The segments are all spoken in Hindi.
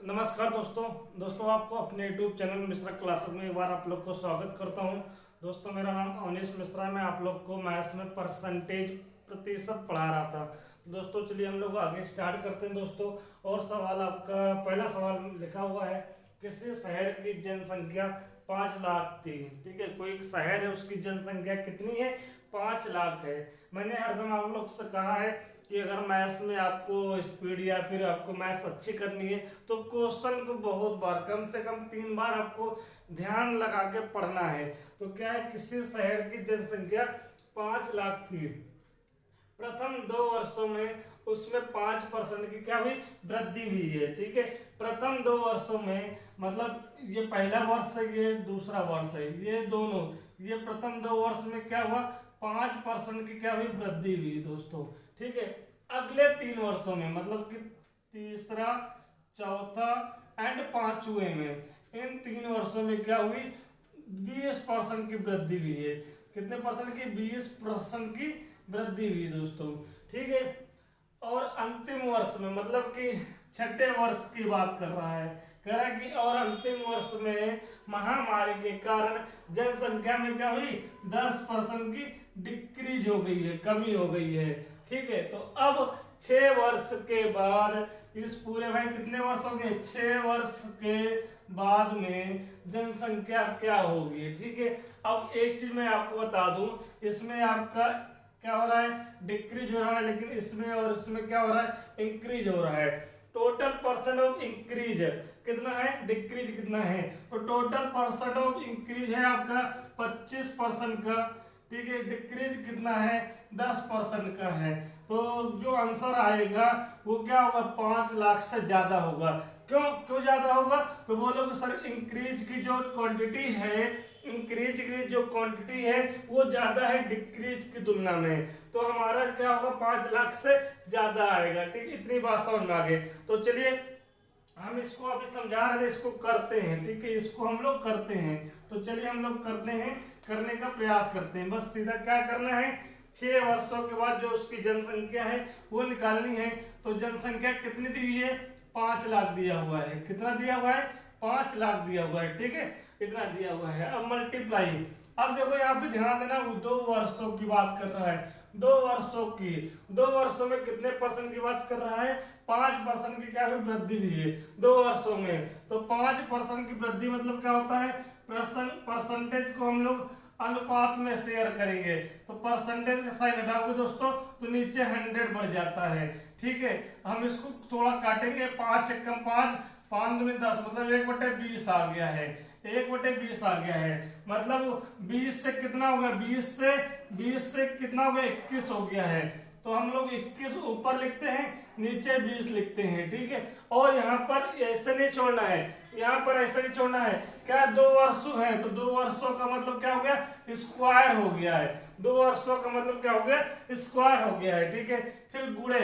नमस्कार दोस्तों आपको अपने YouTube चैनल मिश्रा क्लासेस में एक बार आप लोग को स्वागत करता हूं। दोस्तों मेरा नाम अवनीश मिश्रा है। मैं आप लोग को मैथ्स में परसेंटेज प्रतिशत पढ़ा रहा था। दोस्तों चलिए हम लोग आगे स्टार्ट करते हैं दोस्तों। और सवाल आपका पहला सवाल लिखा हुआ है, किसी शहर की जनसंख्या 5 लाख थी। ठीक है, कोई शहर है उसकी जनसंख्या कितनी है? 5 लाख है। मैंने हरदम आप लोग से कहा है कि अगर मैथ्स में आपको स्पीड या फिर आपको मैथ्स अच्छी करनी है तो क्वेश्चन को बहुत बार, कम से कम 3 बार आपको ध्यान लगा के पढ़ना है। तो क्या है, किसी शहर की जनसंख्या 5 लाख थी। प्रथम 2 वर्षों में उसमें 5% की क्या हुई? वृद्धि हुई है। ठीक है, प्रथम 2 वर्षों में मतलब ये पहला वर्ष है, ये दूसरा वर्ष है, ये दोनों, ये प्रथम 2 वर्ष में क्या हुआ? 5% की क्या हुई? वृद्धि हुई दोस्तों। ठीक है, अगले 3 वर्षों में मतलब कि तीसरा, चौथा एंड पांचवें में, इन 3 वर्षों में क्या हुई? 20% की वृद्धि हुई है। कितने परसेंट की? 20% की वृद्धि हुई दोस्तों। ठीक है, और अंतिम वर्ष में मतलब कि छठे वर्ष की बात कर रहा है, कह रहा है कि और अंतिम वर्ष में महामारी के कारण जनसंख्या में क्या हुई? 10% की डिक्रीज हो गई है, कमी हो गई है। ठीक है, तो अब 6 वर्ष के बाद इस पूरे भाई कितने वर्ष हो गए? 6 वर्ष के बाद में जनसंख्या क्या होगी? ठीक है, अब एक चीज मैं आपको बता दूं, इसमें आपका क्या हो रहा है? डिक्रीज हो रहा है, लेकिन इसमें और इसमें क्या हो रहा है? इंक्रीज हो रहा है। टोटल परसेंट ऑफ इंक्रीज कितना है? डिक्रीज कितना है? तो टोटल परसेंट ऑफ इंक्रीज है आपका 25% का। ठीक है, डिक्रीज कितना है? 10% का है। तो जो आंसर आएगा वो क्या होगा? 5 लाख से ज्यादा होगा। क्यों क्यों ज्यादा होगा? तो बोलोगे सर इंक्रीज की जो क्वांटिटी है, इंक्रीज की जो क्वांटिटी है वो ज्यादा है डिक्रीज की तुलना में, तो हमारा क्या होगा? 5 लाख से ज्यादा आएगा। ठीक, इतनी बात समझ में आ गई। तो चलिए हम इसको अभी समझा रहे थे, इसको करते हैं। ठीक है, इसको हम लोग करते हैं। तो चलिए हम लोग करते हैं, करने का प्रयास करते हैं। बस सीधा क्या करना है, 6 वर्षों के बाद जो उसकी जनसंख्या है वो निकालनी है। तो जनसंख्या कितनी दी हुई है? 5 लाख दिया हुआ है। कितना दिया हुआ है? 5 लाख दिया हुआ है। ठीक है, इतना दिया हुआ है। अब मल्टीप्लाई, अब देखो यहाँ पे ध्यान देना, वो 2 वर्षों की बात कर रहा है। 2 वर्षों की, 2 वर्षों में कितने परसेंट की बात कर रहा है? 5% की क्या हुई? वृद्धि हुई है 2 वर्षों में। तो 5% की वृद्धि मतलब क्या होता है? परसेंटेज को हम लोग अनुपात में शेयर करेंगे, तो परसेंटेज का साइन हटाओगे दोस्तों तो नीचे 100 बढ़ जाता है। ठीक है, हम इसको थोड़ा काटेंगे, 5 एकम 5, 5 दूनी 10, मतलब 1/20 आ गया है। 1/20 आ गया है, मतलब 20 से कितना हो गया? 20 से कितना हो गया? 21 हो गया है। तो हम लोग 21 ऊपर लिखते हैं, नीचे 20 लिखते हैं। ठीक है, और यहाँ पर ऐसे नहीं छोड़ना है, यहाँ पर ऐसे नहीं छोड़ना है। क्या 2 वर्ष है तो 2 वर्षों का मतलब क्या हो गया? स्क्वायर हो गया है। 2 वर्षों का मतलब क्या हो गया? स्क्वायर हो गया है। ठीक है, फिर गुणे,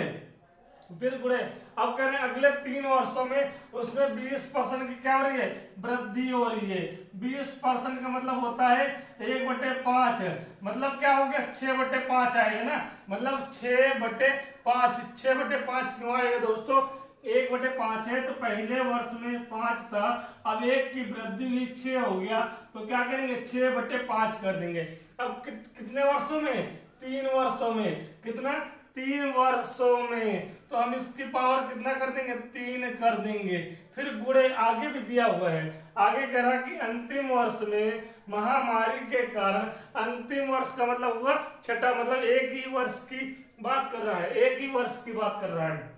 फिर गुणे। अब कह रहे हैं अगले 3 वर्षों में उसमें 20% की क्या हो रही है? वृद्धि हो रही है। 20% का मतलब होता है 1/5, मतलब क्या हो गया? 6/5 आएगा ना, मतलब 6/5। 6/5 क्यों आएगा दोस्तों? 1/5 है तो पहले वर्ष में 5 था, अब 1 की वृद्धि हुई 6 हो गया, तो क्या करेंगे? 6/5 कर देंगे। अब कितने वर्षों में? 3 वर्षों में। कितना? 3 वर्षों में। तो हम इसकी पावर कितना कर देंगे? 3 कर देंगे। फिर गुणे, आगे भी दिया हुआ है, आगे कह रहा कि अंतिम वर्ष में महामारी के कारण, अंतिम वर्ष का मतलब हुआ छठा, मतलब एक ही वर्ष की बात कर रहा है, एक ही वर्ष की बात कर रहा है।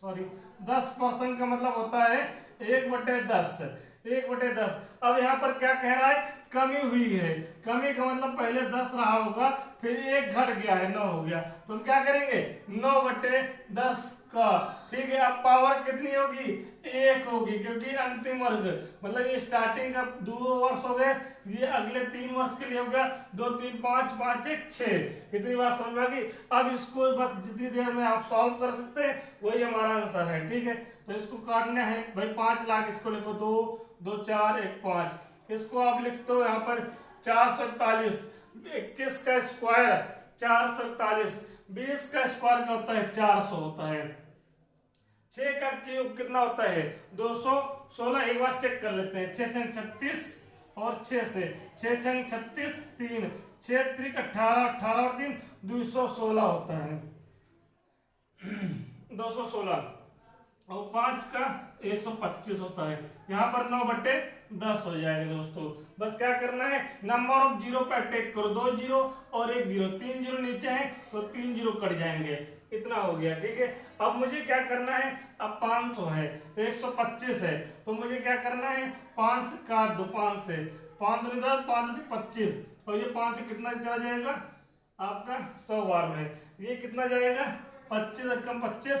सॉरी, 10% का मतलब होता है 1/10, 1/10। अब यहाँ पर क्या कह रहा है? कमी हुई है। कमी का मतलब पहले 10 रहा होगा, फिर 1 घट गया है, 9 हो गया, तो हम क्या करेंगे? 9/10 का। ठीक है, अब पावर कितनी होगी? 1 होगी, क्योंकि अंतिम वर्ष मतलब ये स्टार्टिंग का 2 वर्ष हो गए, ये अगले 3 वर्ष के लिए हो गया। 2 3 5, 5 1 6, इतनी बात समझ में आ गई। अब इसको बस जितनी देर में आप सॉल्व कर सकते हैं वही हमारा आंसर है। ठीक है, तो इसको काटना है भाई, 5 लाख, इसको लिखो 2 2 4 1 5, इसको आप लिखते हो यहाँ पर 441। 21 का स्क्वायर 441, 20 का स्क्वायर क्या होता है? 400 होता है। 6 का का क्यूब कितना होता है 216। एक बार चेक कर लेते हैं, 6 छंग 36 और 6 से 6 छंग 36 3 6 त्रिक 18 18 और 3 216 होता है 216 और 5 का 125 होता है। यहाँ पर 9/10 हो जाएगा दोस्तों। बस क्या करना है, नंबर ऑफ जीरो पे अटैक करो, 2 जीरो और 1 जीरो, 3 जीरो नीचे है तो 3 जीरो कट जाएंगे, इतना हो गया। ठीक है, अब मुझे क्या करना है, अब 500 है 125 है तो मुझे क्या करना है 5 काट दो, 5 से 5 दूनी 10 5 25 और ये 5 से कितना चला जाएगा आपका 100 बार में, ये कितना जाएगा 25 कम 25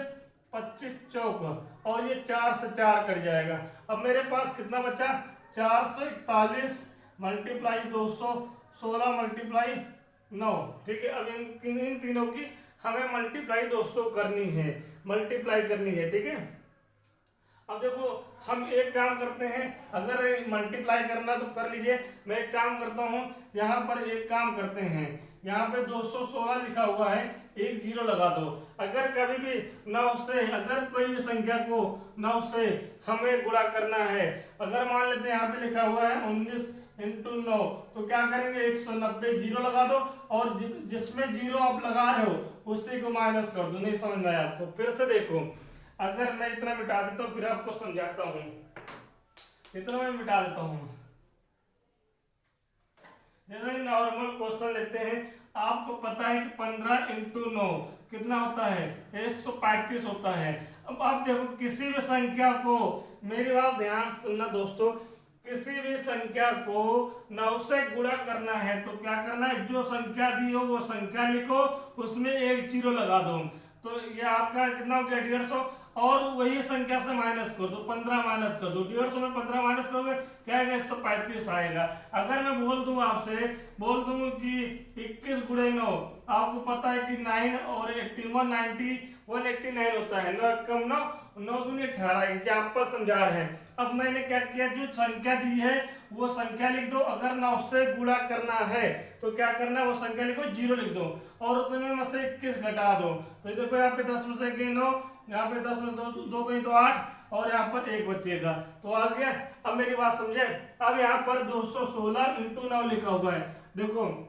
25 चौक और ये 4 से 4 कट जाएगा। अब मेरे पास कितना बचा 441 मल्टीप्लाई 216 मल्टीप्लाई 9। ठीक है, अब इन तीनों की हमें मल्टीप्लाई दोस्तों करनी है, मल्टीप्लाई करनी है। ठीक है, अब देखो हम एक काम करते हैं, अगर मल्टीप्लाई करना तो कर लीजिए, मैं एक काम करता हूँ, यहाँ पर एक काम करते हैं, यहाँ पे 216 लिखा हुआ है, एक जीरो लगा दो। अगर कभी भी 9 से, अगर कोई भी संख्या को 9 से हमें गुणा करना है, अगर मान लेते हैं यहाँ पे लिखा हुआ है 19 इंटू 9 तो क्या करेंगे 190 जीरो लगा दो और जिसमें जीरो आप लगा रहे हो उसी को माइनस कर दो। नहीं समझ में आया आपको, फिर से देखो, अगर मैं इतना मिटा देता हूँ फिर आपको समझाता हूँ, इतना मैं मिटा देता हूँ। जैसे नॉर्मल क्वेश्चन लेते हैं, आपको पता है कि 15 इंटू 9 कितना होता है 135 होता है। अब आप देखो किसी भी संख्या को, मेरी बात ध्यान सुनना दोस्तों, किसी भी संख्या को 9 से गुणा करना है तो क्या करना है, जो संख्या दी हो वो संख्या लिखो, उसमें एक जीरो लगा दो, तो ये आपका कितना हो गया 150 और वही संख्या से माइनस कर दो, 15 माइनस कर दो, 150 में 15 माइनस करोगे क्या आएगा 135 आएगा। अगर मैं बोल दूं आपसे, बोल दूं कि 21 गुणे 9, आपको पता है कि 9 और 81 189 होता है, 9 कम 9 9 दूनी 18, एग्जाम्पल समझा रहे हैं। अब मैंने क्या किया, जो संख्या दी है वो संख्या लिख दो, अगर 9 से गुणा करना है तो क्या करना है वो संख्या लिखो, जीरो लिख दो और उतने में से 21 घटा दो। तो देखो यहाँ पे 10 में से गई 9, यहाँ पे 10 में दो गई तो 8 और यहाँ पर 1 बचेगा तो आ गया। अब मेरी बात समझे, अब यहाँ पर 216 इंटू 9 लिखा हुआ है, देखो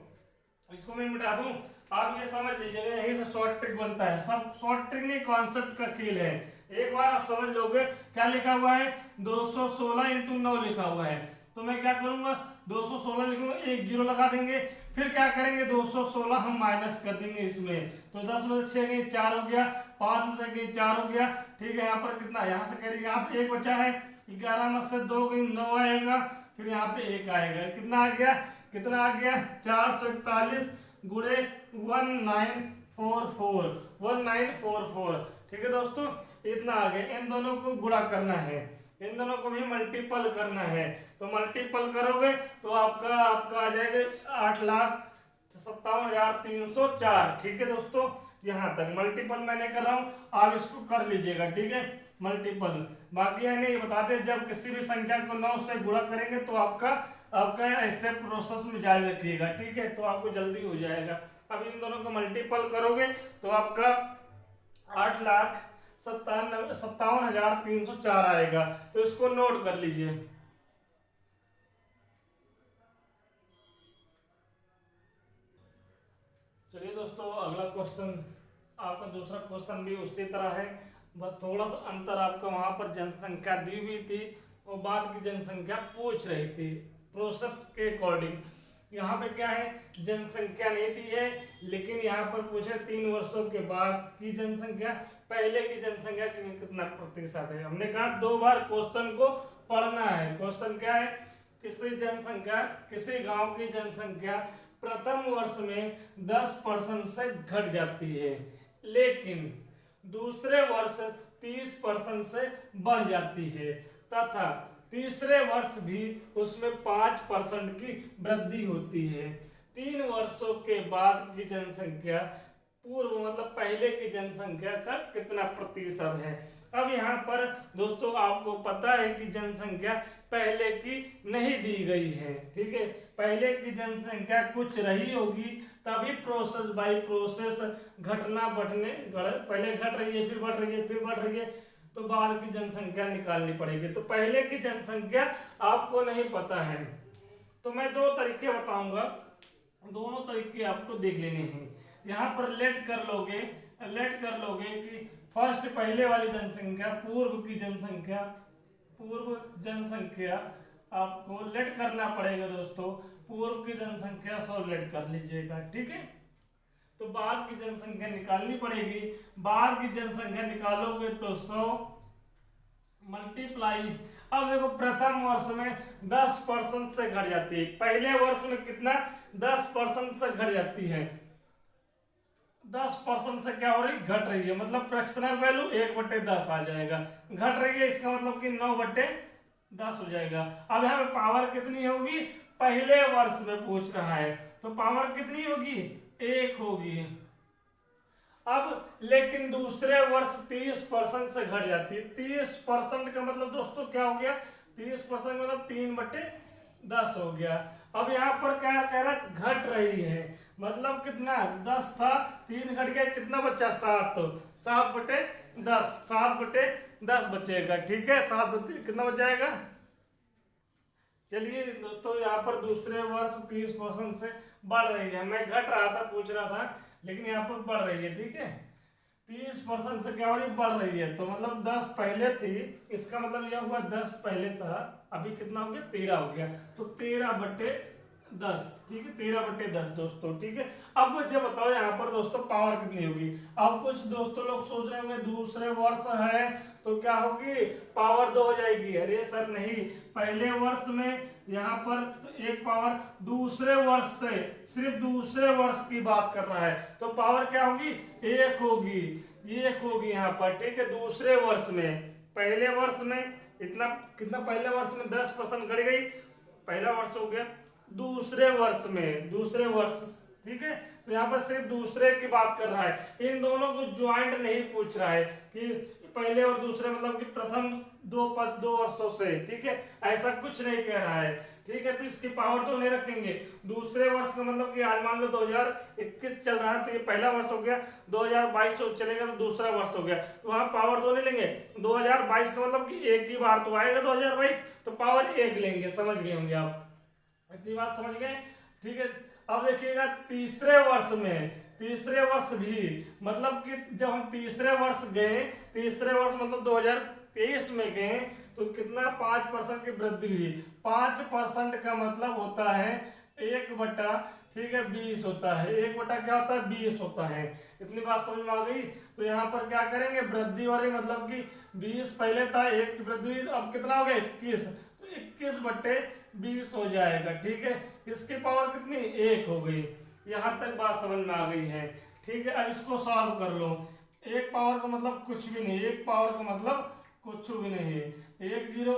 इसको मैं मिटा दूं, आप ये समझ लीजिएगा, यही से शॉर्ट ट्रिक बनता है, सब शॉर्ट ट्रिक नहीं कॉन्सेप्ट का खेल है। एक बार आप समझ लोगे क्या लिखा हुआ है 216 इंटू 9 लिखा हुआ है, तो मैं क्या करूंगा 216 लिखूंगा, एक जीरो लगा देंगे, फिर क्या करेंगे 216 हम माइनस कर देंगे इसमें, तो 10 में से 6 गई 4 हो गया, 5 में से गई 4 हो गया। ठीक है, यहाँ पर कितना, यहाँ से करेंगे यहाँ पे 1 बचा है, 11 में से 2 गई 9 आएगा, फिर यहाँ पे 1 आएगा, कितना आ गया, कितना आ गया 441 गुणे 1944। ठीक है दोस्तों, इतना आ गया। इन दोनों को गुणा करना है, इन दोनों को भी मल्टीपल करना है, तो मल्टीपल करोगे तो आपका आ जाएगा 8,57,304। ठीक है दोस्तों, यहाँ तक मल्टीपल मैंने कर रहा हूँ, आप इसको कर लीजिएगा। ठीक है, मल्टीपल बाकी है नहीं, बताते जब किसी भी संख्या को 9 से गुणा करेंगे तो आपका ऐसे प्रोसेस में जारी रखिएगा। ठीक है, तो आपको जल्दी हो जाएगा। अब इन दोनों को मल्टीपल करोगे तो आपका 8,57,304 आएगा, तो इसको नोट कर लीजिए। चलिए दोस्तों, अगला क्वेश्चन, आपका दूसरा क्वेश्चन भी उसी तरह है, बस थोड़ा सा अंतर, आपका वहां पर जनसंख्या दी हुई थी और बाद की जनसंख्या पूछ रही थी प्रोसेस के अकॉर्डिंग। यहाँ पे क्या है, जनसंख्या नहीं दी है, लेकिन यहाँ पर पूछे 3 वर्षों के बाद की जनसंख्या, पहले की जनसंख्या कितना प्रतिशत है। हमने कहा 2 बार क्वेश्चन को पढ़ना है। क्वेश्चन क्या है, किसी गांव की जनसंख्या प्रथम वर्ष में 10% से घट जाती है, लेकिन दूसरे वर्ष 30% से बढ़ जाती है, तथा तीसरे वर्ष भी उसमें 5% की वृद्धि होती है। 3 वर्षों के बाद की जनसंख्या पूर्व मतलब पहले की जनसंख्या का कितना प्रतिशत है। अब यहाँ पर दोस्तों आपको पता है कि जनसंख्या पहले की नहीं दी गई है। ठीक है, पहले की जनसंख्या कुछ रही होगी, तभी प्रोसेस बाय प्रोसेस घटना बढ़ने, पहले घट रही है फिर बढ़ रही है फिर बढ़ रही है, तो बाद की जनसंख्या निकालनी पड़ेगी। तो पहले की जनसंख्या आपको नहीं पता है तो मैं दो तरीके बताऊंगा, दोनों तरीके आपको देख लेने हैं। यहाँ पर लेट कर लोगे कि फर्स्ट पहले वाली जनसंख्या, पूर्व जनसंख्या आपको लेट करना पड़ेगा दोस्तों। पूर्व की जनसंख्या 100 लेट कर लीजिएगा, ठीक है। तो बाद की जनसंख्या निकालनी पड़ेगी। बाद की जनसंख्या निकालोगे तो 100 मल्टीप्लाई, अब देखो प्रथम वर्ष में 10% से घट जाती है। पहले वर्ष में कितना 10% से घट जाती है। 10% से क्या हो रही, घट रही है, मतलब फ्रैक्शनल वैल्यू 1/10 आ जाएगा। घट रही है इसका मतलब कि 9/10 हो जाएगा। अब यहाँ पे पावर कितनी होगी, पहले वर्ष में पूछ रहा है तो पावर कितनी होगी, 1 होगी। अब लेकिन दूसरे वर्ष 30% से घट जाती है। 30% का मतलब दोस्तों क्या हो गया, 30% मतलब 3/10 हो गया। अब यहाँ पर क्या कह रहा है, घट रही है, मतलब कितना 10 था, 3 घट गया, कितना बचा 7, तो 7/10, 7/10 बचेगा, ठीक है। 7 कितना बच जाएगा। चलिए दोस्तों यहाँ पर दूसरे वर्ष 30% से बढ़ रही है, मैं घट रहा था पूछ रहा था, लेकिन यहाँ पर बढ़ रही है, ठीक है। 30% से क्या हो रही, बढ़ रही है, तो मतलब 10 पहले थी, इसका मतलब यह हुआ 10 पहले था, अभी कितना हो गया 13 हो गया, तो 13/10, ठीक है, 13/10 दोस्तों, ठीक है। अब मुझे बताओ यहाँ पर दोस्तों पावर कितनी होगी। अब कुछ दोस्तों लोग सोच रहे होंगे दूसरे वर्ष है तो क्या होगी, पावर 2 हो जाएगी। अरे सर नहीं, पहले वर्ष में यहाँ पर एक पावर, दूसरे वर्ष से सिर्फ दूसरे वर्ष की बात कर रहा है तो पावर क्या होगी, 1 होगी, 1 होगी यहाँ पर, ठीक है। दूसरे वर्ष में, पहले वर्ष में इतना कितना, पहले वर्ष में 10% घट गई, पहला वर्ष हो गया। दूसरे वर्ष, ठीक है, तो यहाँ पर सिर्फ दूसरे की बात कर रहा है, इन दोनों को ज्वाइंट नहीं पूछ रहा है कि पहले और दूसरे, मतलब कि प्रथम 2 वर्षों से, ठीक है, ऐसा कुछ नहीं कह रहा है, ठीक है। तो इसकी पावर तो नहीं रखेंगे। दूसरे वर्ष का मतलब कि आज मान लो 2021 चल रहा है तो ये पहला वर्ष हो गया, 2022 चलेगा तो दूसरा वर्ष हो गया, तो वहां पावर 2 नहीं लेंगे। 2022 का मतलब कि एक ही बार तो आएगा 2022, तो पावर 1 लेंगे, समझ गए होंगे आप, इतनी बात समझ गए, ठीक है। अब देखिएगा तीसरे वर्ष भी, मतलब कि जब हम तीसरे वर्ष गए, तीसरे वर्ष मतलब 2023 में गए तो कितना 5% की वृद्धि हुई। 5% का मतलब होता है 1/, ठीक है, 20 होता है। 1/, क्या होता है, 20 होता है। इतनी बात समझ में आ गई। तो यहाँ पर क्या करेंगे, वृद्धि वाली, मतलब कि 20 पहले था, 1 की वृद्धि, अब कितना हो गया 21, 21/20 हो जाएगा, ठीक है। इसकी पावर कितनी, 1 हो गई। यहाँ तक बात समझ में आ गई है, ठीक है। अब इसको सॉल्व कर लो। 1 पावर का मतलब कुछ भी नहीं, 1 पावर का मतलब कुछ भी नहीं है। 1 0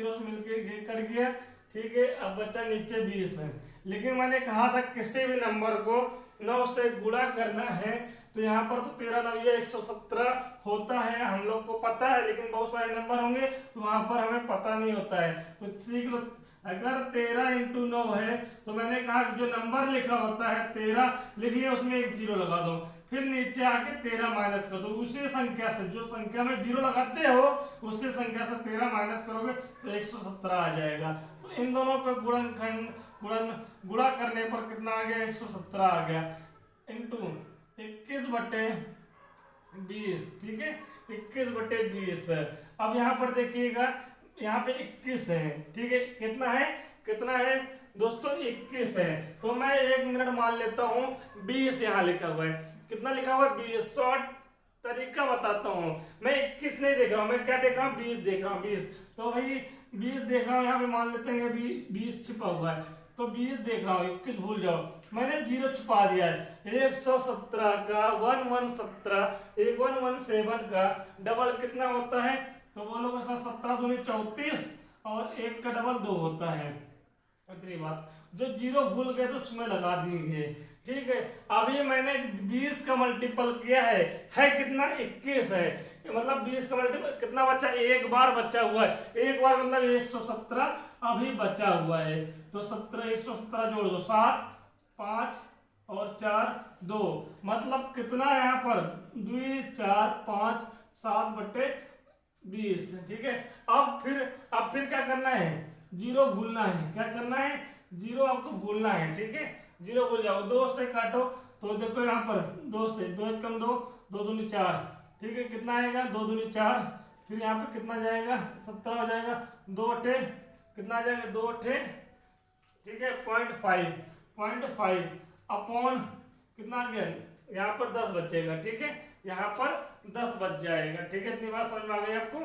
से मिलकर कट गया, ठीक है। अब बच्चा नीचे 20 है, लेकिन मैंने कहा था किसी भी नंबर को 9 से गुणा करना है, तो यहाँ पर तो 13 9 117 होता है, हम लोग को पता है, लेकिन बहुत सारे नंबर होंगे तो वहां पर हमें पता नहीं होता है, तो सीख लो। अगर 13 × 9 है तो मैंने कहा जो नंबर लिखा होता है 13 लिख लिया, उसमें 1 0 लगा दो, फिर नीचे आके 13 माइनस कर दो। उसी संख्या से, जो संख्या में 0 लगाते हो उसी संख्या से 13 माइनस करोगे तो 117 आ जाएगा। तो इन दोनों का गुणा करने पर कितना आ गया, 117 आ गया, इंटू 21/20, ठीक है, 21/20। अब यहाँ पर देखिएगा, यहाँ पे 21 है, ठीक है, कितना है दोस्तों, 21 है। तो मैं 1 मिनट मान लेता हूँ 20 यहाँ लिखा हुआ है, कितना लिखा हुआ है 20। शॉर्ट तरीका बताता हूँ, मैं 21 नहीं देख रहा हूँ, मैं क्या देख रहा हूँ, 20 देख रहा हूँ, 20। तो भाई 20 देख रहा हूँ, यहाँ पे मान लेते हैं 20 छिपा हुआ है, तो 20 देख रहा हूँ, 21 भूल जाओ, मैंने 0 छुपा दिया है। 117 का 117, 117 का डबल कितना होता है, तो बोलोगे सर 17 दूनी 34 और 1 का डबल 2 होता है। इतनी बात, जो 0 भूल गए तो उसमें लगा देंगे, ठीक है। अभी मैंने 20 का मल्टीपल किया है कितना, 21 है, मतलब 20 का मल्टीपल कितना बचा, एक बार बचा हुआ है, एक बार मतलब 117 अभी बचा हुआ है। तो 17 117 जोड़ दो, 7 5 और 4 2, मतलब कितना यहाँ पर 2 4 5 7/20 20, ठीक है। अब फिर क्या करना है, जीरो भूलना है। क्या करना है, जीरो आपको भूलना है, ठीक है। जीरो भूल जाओ, 2 से काटो तो देखो यहाँ पर 2 से 2 1 कम 2, 2 दूनी 4, ठीक है। कितना आएगा, 2 दूनी 4, फिर यहाँ पे कितना जाएगा, 17 हो जाएगा। 2 अठे कितना आ जाएगा, 2 अठे, ठीक है, 0.5 अपॉन कितना आ गया, यहाँ पर 10 बचेगा, ठीक है। यहाँ पर 10 बच जाएगा, ठीक है। इतनी बात समझ में आ गई आपको,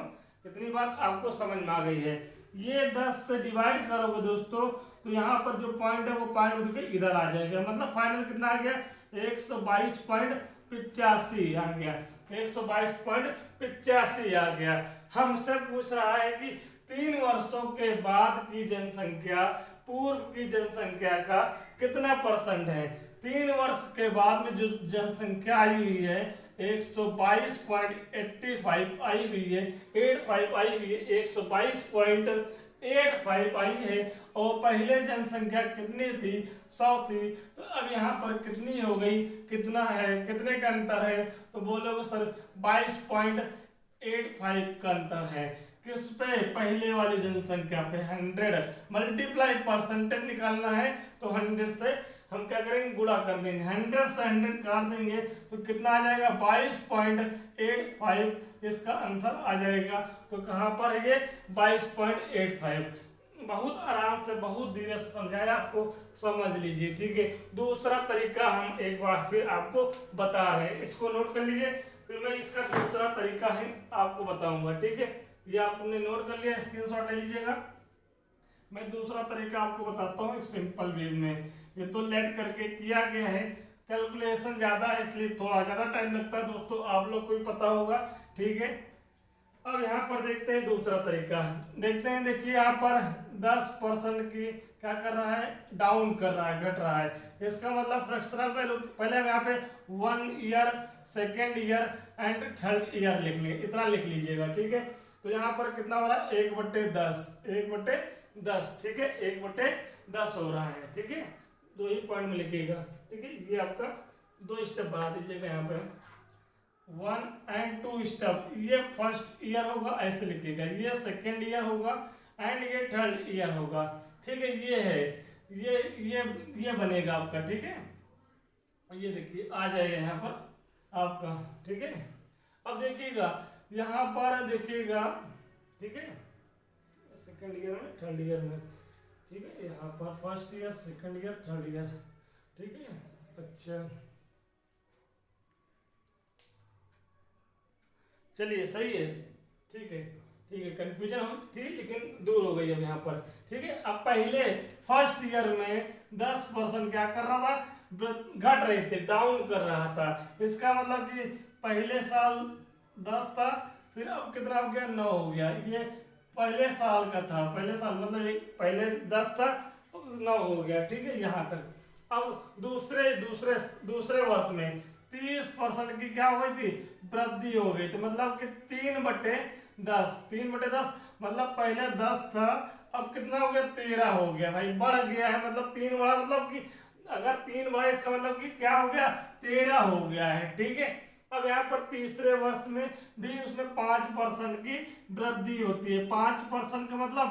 कितनी बात आपको समझ में आ गई है। ये 10 से डिवाइड करोगे दोस्तों तो यहाँ पर जो पॉइंट है वो पॉइंट उठ के इधर आ जाएगा, मतलब फाइनल कितना आ गया, 122.85 आ गया, 122.85 आ गया। हमसे पूछ रहा है कि 3 वर्षों के बाद की जनसंख्या पूर्व की जनसंख्या का कितना परसेंट है। 3 वर्ष के बाद में जो जनसंख्या आई हुई है 122.85 आई हुई है, 85 आई हुई है, 122.85 आई है। और पहले जनसंख्या कितनी थी, 100 थी। तो अब यहाँ पर कितनी हो गई, कितना है, कितने का अंतर है, तो बोलोगे सर 22.85 का अंतर है। किस पे, पहले वाली जनसंख्या पे। 100 मल्टीप्लाई परसेंटेज निकालना है तो 100 से हम क्या करेंगे, गुणा कर देंगे। 100 से 100 काट देंगे तो कितना आ जाएगा, 22.85 इसका आंसर आ जाएगा। तो कहाँ पर है ये, 22.85। बहुत आराम से, बहुत धीरे से समझाया, आपको समझ लीजिए, ठीक है। दूसरा तरीका हम एक बार फिर आपको बता रहे हैं, इसको नोट कर लीजिए, फिर मैं इसका दूसरा तरीका है आपको बताऊंगा, ठीक है। ये आपने नोट कर लिया, स्क्रीनशॉट ले लीजिएगा। मैं दूसरा तरीका आपको बताता हूँ एक सिंपल वे में। ये तो लेट करके किया गया है, कैलकुलेशन ज्यादा है इसलिए थोड़ा ज्यादा टाइम लगता है दोस्तों, आप लोग को भी पता होगा, ठीक है। अब यहाँ पर देखते हैं दूसरा तरीका, देखते हैं। देखिए यहाँ पर 10% की क्या कर रहा है, डाउन कर रहा है, घट रहा है। इसका मतलब फ्रैक्शनल वैल्यू, पहले यहाँ पे 1 year, second year and third year लिख लीजिए, इतना लिख लीजिएगा, ठीक है। तो यहाँ पर कितना हो रहा है, 1/10, 1/10, ठीक है, 1/10 हो रहा है, ठीक है। 2 ही पॉइंट में लिखिएगा, ठीक है। ये आपका 2 स्टेप बना दीजिएगा यहाँ पे, 1 एंड 2 स्टेप। ये फर्स्ट ईयर होगा, ऐसे लिखिएगा, ये सेकेंड ईयर होगा एंड ये थर्ड ईयर होगा, ठीक है। ये है, ये बनेगा आपका, ठीक है। ये देखिए आ जाएगा यहाँ पर आपका, ठीक है। अब देखिएगा यहाँ पर, देखिएगा, ठीक है, सेकेंड ईयर में, थर्ड ईयर में, ठीक है। यहाँ पर first year, second year, third year, ठीक है। अच्छा चलिए, सही है, ठीक है, ठीक है। कंफ्यूजन हो थी लेकिन दूर हो गई अब यहाँ पर, ठीक है। अब पहले फर्स्ट ईयर में 10% क्या कर रहा था, घट रहे थे, डाउन कर रहा था। इसका मतलब कि पहले साल 10 था, फिर अब कितना हो गया, 9 हो गया। ये पहले साल का था, पहले साल मतलब पहले 10 था, 9 हो गया, ठीक है, यहाँ तक। अब दूसरे वर्ष में 30% की क्या हो गई थी, वृद्धि हो गई थी। मतलब कि 3/10 मतलब पहले 10 था, अब कितना हो गया, 13 हो गया भाई, बढ़ गया है। मतलब 3 बड़ा, मतलब कि अगर 3 बड़ा, इसका मतलब कि क्या हो गया, 13 हो गया है, ठीक है। अब यहाँ पर तीसरे वर्ष में भी उसमें 5% की वृद्धि होती है। 5% का मतलब